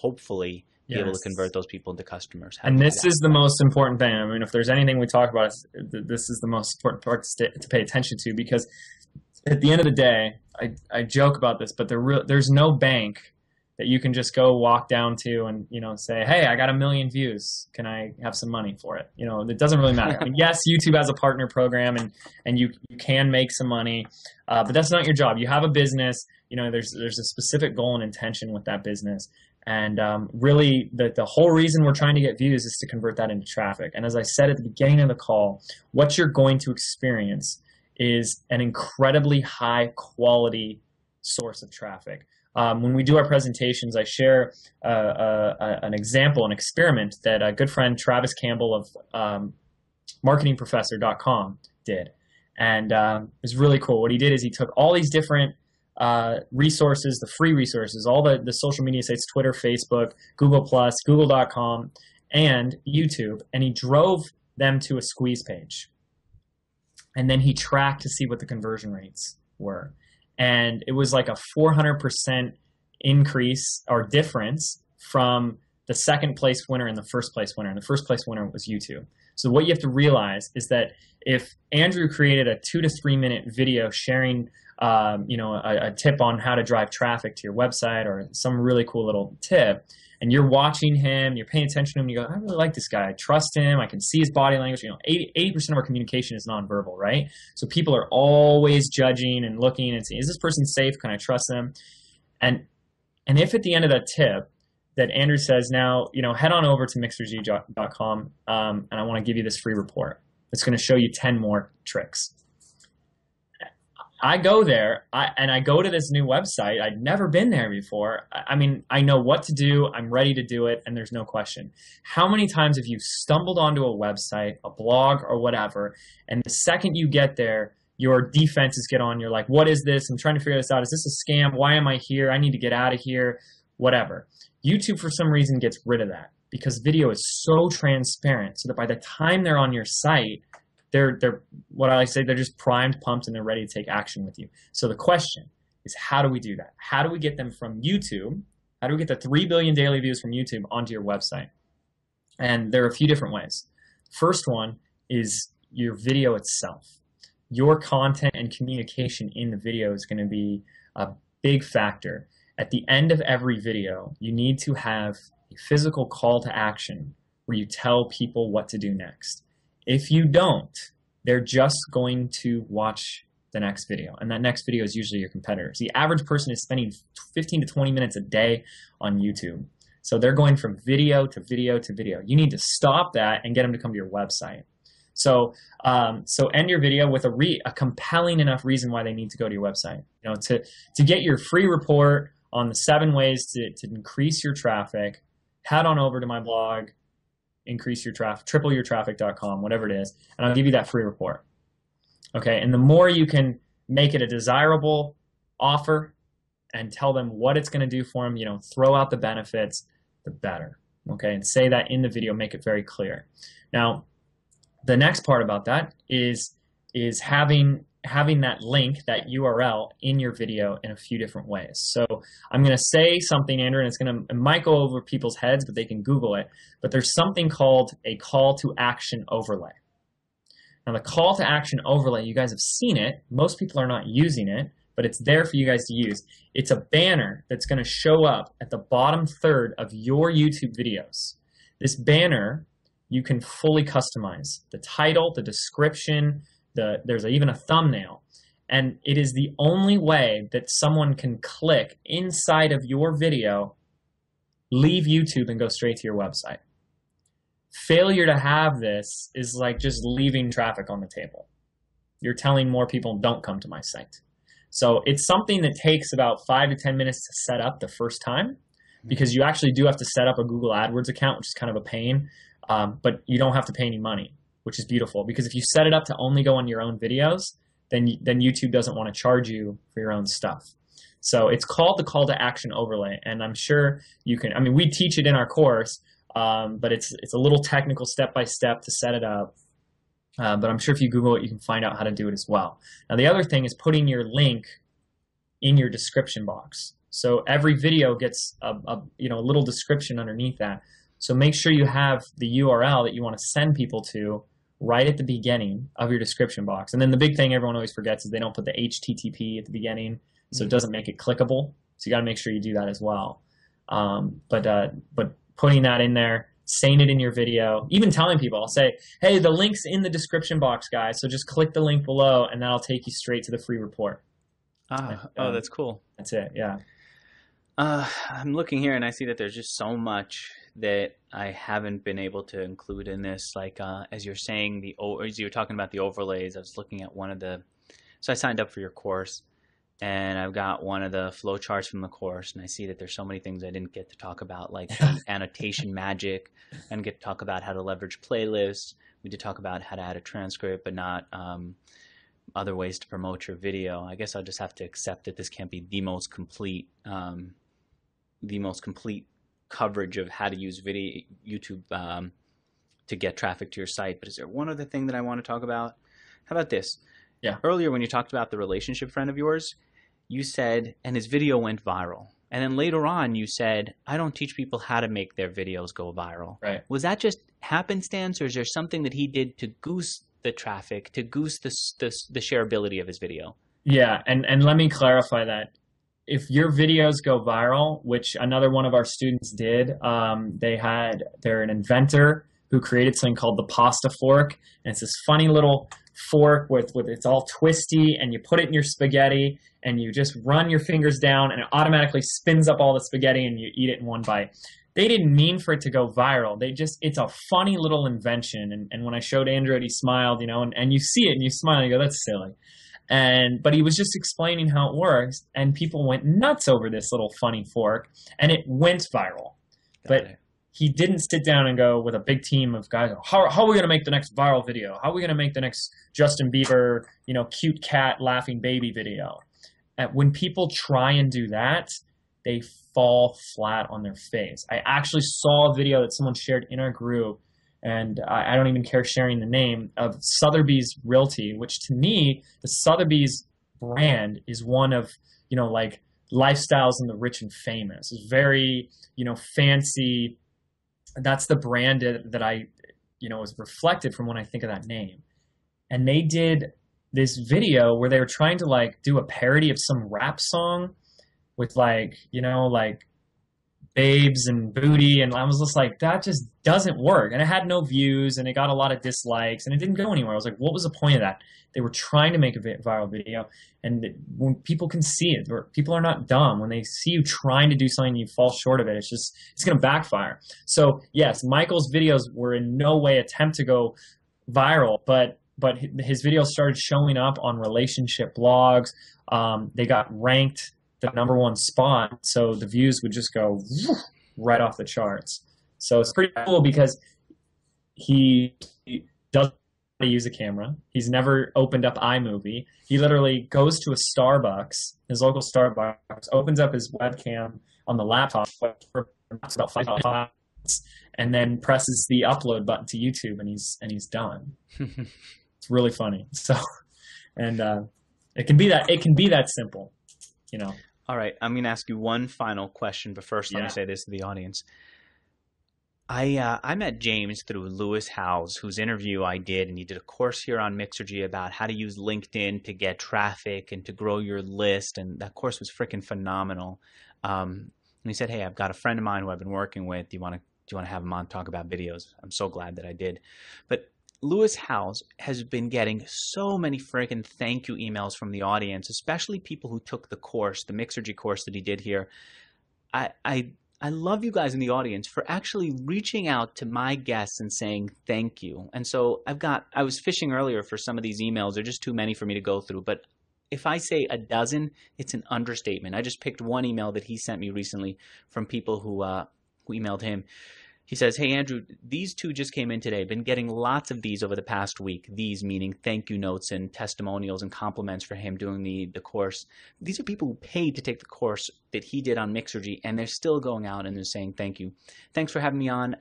hopefully be able to Yes. convert those people into customers. How do And you do this that? is the most important thing. I mean, if there's anything we talk about, this is the most important part to pay attention to, because at the end of the day, I joke about this, but there's no bank that you can just go walk down to and, say, hey, I got 1 million views. Can I have some money for it? It doesn't really matter. I mean, yes, YouTube has a partner program and you can make some money, but that's not your job. You have a business, there's a specific goal and intention with that business. And really, the whole reason we're trying to get views is to convert that into traffic. And as I said at the beginning of the call, what you're going to experience is an incredibly high quality source of traffic. When we do our presentations, I share an example, an experiment that a good friend Travis Campbell of marketingprofessor.com did. And it was really cool. What he did is he took all these different resources, the free resources, all the social media sites, Twitter, Facebook, Google+, Google.com, and YouTube, and he drove them to a squeeze page. And then he tracked to see what the conversion rates were. And it was like a 400% increase or difference from the second place winner and the first place winner. And the first place winner was YouTube. So what you have to realize is that if Andrew created a 2 to 3 minute video sharing a tip on how to drive traffic to your website or some really cool little tip, and you're watching him, you're paying attention to him, and you go, I really like this guy. I trust him. I can see his body language. 80% of our communication is nonverbal, right? So people are always judging and looking and saying, is this person safe? Can I trust them? And if at the end of that tip that Andrew says, now, head on over to mixerg.com, and I want to give you this free report. It's going to show you 10 more tricks. I go there, and I go to this new website. I'd never been there before. I mean, I know what to do. I'm ready to do it, and there's no question. How many times have you stumbled onto a website, a blog, or whatever, and the second you get there, your defenses get on. You're like, what is this? I'm trying to figure this out. Is this a scam? Why am I here? I need to get out of here, whatever. YouTube, for some reason, gets rid of that because video is so transparent so that by the time they're on your site, they're what I like to say, they're just primed, pumped, and they're ready to take action with you. So the question is, how do we do that? How do we get them from YouTube? How do we get the 3 billion daily views from YouTube onto your website? And there are a few different ways. First one is your video itself. Your content and communication in the video is going to be a big factor. At the end of every video, you need to have a physical call to action where you tell people what to do next. If you don't, they're just going to watch the next video. And that next video is usually your competitors. The average person is spending 15 to 20 minutes a day on YouTube. So they're going from video to video to video. You need to stop that and get them to come to your website. So end your video with a compelling enough reason why they need to go to your website. To get your free report on the 7 ways to increase your traffic, head on over to my blog, increase your traffic, tripleyourtraffic.com, whatever it is, and I'll give you that free report. Okay, and the more you can make it a desirable offer and tell them what it's going to do for them, throw out the benefits, the better. Okay, and say that in the video, make it very clear. Now, the next part about that is having that link, that URL in your video in a few different ways. So I'm going to say something, Andrew, and it might go over people's heads, but they can Google it. But there's something called a call to action overlay. Now the call to action overlay, you guys have seen it. Most people are not using it, but it's there for you guys to use. It's a banner that's going to show up at the bottom third of your YouTube videos. This banner, you can fully customize the title, the description, there's even a thumbnail, and it is the only way that someone can click inside of your video, leave YouTube, and go straight to your website. Failure to have this is like just leaving traffic on the table. You're telling more people, don't come to my site. So it's something that takes about 5 to 10 minutes to set up the first time, because you actually do have to set up a Google AdWords account, which is kind of a pain, but you don't have to pay any money, which is beautiful, because if you set it up to only go on your own videos, then YouTube doesn't want to charge you for your own stuff. So it's called the call to action overlay, and I'm sure you can, we teach it in our course, but it's a little technical step-by-step to set it up, but I'm sure if you Google it, you can find out how to do it as well. Now the other thing is putting your link in your description box. So every video gets a little description underneath that. So make sure you have the URL that you want to send people to right at the beginning of your description box. And then the big thing everyone always forgets is they don't put the HTTP at the beginning, so it doesn't make it clickable. So you got to make sure you do that as well. But putting that in there, saying it in your video, even telling people, I'll say, hey, the link's in the description box, guys, so just click the link below, and that'll take you straight to the free report. Oh, that's cool. That's it, yeah. I'm looking here and I see that there's just so much that I haven't been able to include in this. Like as you're saying, as you were talking about the overlays, I was looking at one of the, so I signed up for your course and I've got one of the flow charts from the course, and I see that there's so many things I didn't get to talk about, like annotation magic. I didn't get to talk about how to leverage playlists. We did talk about how to add a transcript, but not other ways to promote your video. I guess I'll just have to accept that this can't be the most complete coverage of how to use YouTube to get traffic to your site. But is there one other thing that I want to talk about? How about this? Yeah. Earlier when you talked about the relationship friend of yours, you said, and his video went viral. And then later on you said, I don't teach people how to make their videos go viral. Right. Was that just happenstance, or is there something that he did to goose the traffic, to goose the shareability of his video? Yeah, and let me clarify that. If your videos go viral, which another one of our students did, they're an inventor who created something called the pasta fork, and it's this funny little fork with it's all twisty, and you put it in your spaghetti and you just run your fingers down and it automatically spins up all the spaghetti and you eat it in one bite. They didn't mean for it to go viral. It's a funny little invention. And when I showed Andrew it, he smiled, and you see it and you smile and you go, that's silly. But he was just explaining how it works, and people went nuts over this little funny fork, and it went viral. But he didn't sit down and go with a big team of guys, how are we going to make the next viral video? How are we going to make the next Justin Bieber, cute cat laughing baby video? And when people try and do that, they fall flat on their face. I actually saw a video that someone shared in our group, and I don't even care sharing the name, of Sotheby's Realty, which to me, the Sotheby's brand is one of, like lifestyles in the rich and famous. It's very, fancy. That's the brand that I, is reflected from when I think of that name. And they did this video where they were trying to like do a parody of some rap song with like babes and booty, and I was just like, that just doesn't work. And it had no views, and it got a lot of dislikes, and it didn't go anywhere. I was like, what was the point of that? They were trying to make a viral video, and when people can see it, or people are not dumb, when they see you trying to do something and you fall short of it, it's going to backfire. So yes, Michael's videos were in no way attempt to go viral, but his videos started showing up on relationship blogs. They got ranked the #1 spot, so the views would just go right off the charts. So it's pretty cool because he doesn't know how to use a camera. He's never opened up iMovie. He literally goes to a Starbucks, his local Starbucks, opens up his webcam on the laptop for about 5 minutes, and then presses the upload button to YouTube, and he's done. It's really funny. So, and it can be that simple, All right, I'm going to ask you one final question, but first let me say this to the audience. I met James through Lewis Howes, whose interview I did, and he did a course here on Mixergy about how to use LinkedIn to get traffic and to grow your list, and that course was freaking phenomenal. And he said, hey, I've got a friend of mine who I've been working with. Do you want to have him on talk about videos? I'm so glad that I did. But Lewis Howes has been getting so many freaking thank you emails from the audience, especially people who took the course, the Mixergy course that he did here. I love you guys in the audience for actually reaching out to my guests and saying thank you. And so I was fishing earlier for some of these emails. They're just too many for me to go through. But if I say a dozen, it's an understatement. I just picked one email that he sent me recently from people who emailed him. He says, hey, Andrew, these two just came in today. Been getting lots of these over the past week. These meaning thank you notes and testimonials and compliments for him doing the course. These are people who paid to take the course that he did on Mixergy, and they're still going out and they're saying thank you. Thanks for having me on.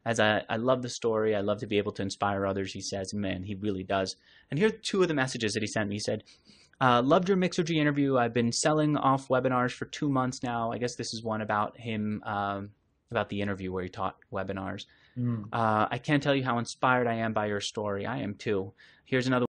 As I love the story. I love to be able to inspire others, he says. Man, he really does. And here are two of the messages that he sent me. He said, Loved your Mixergy interview. I've been selling off webinars for 2 months now. I guess this is one about him, about the interview where he taught webinars. Mm. I can't tell you how inspired I am by your story. I am too. Here's another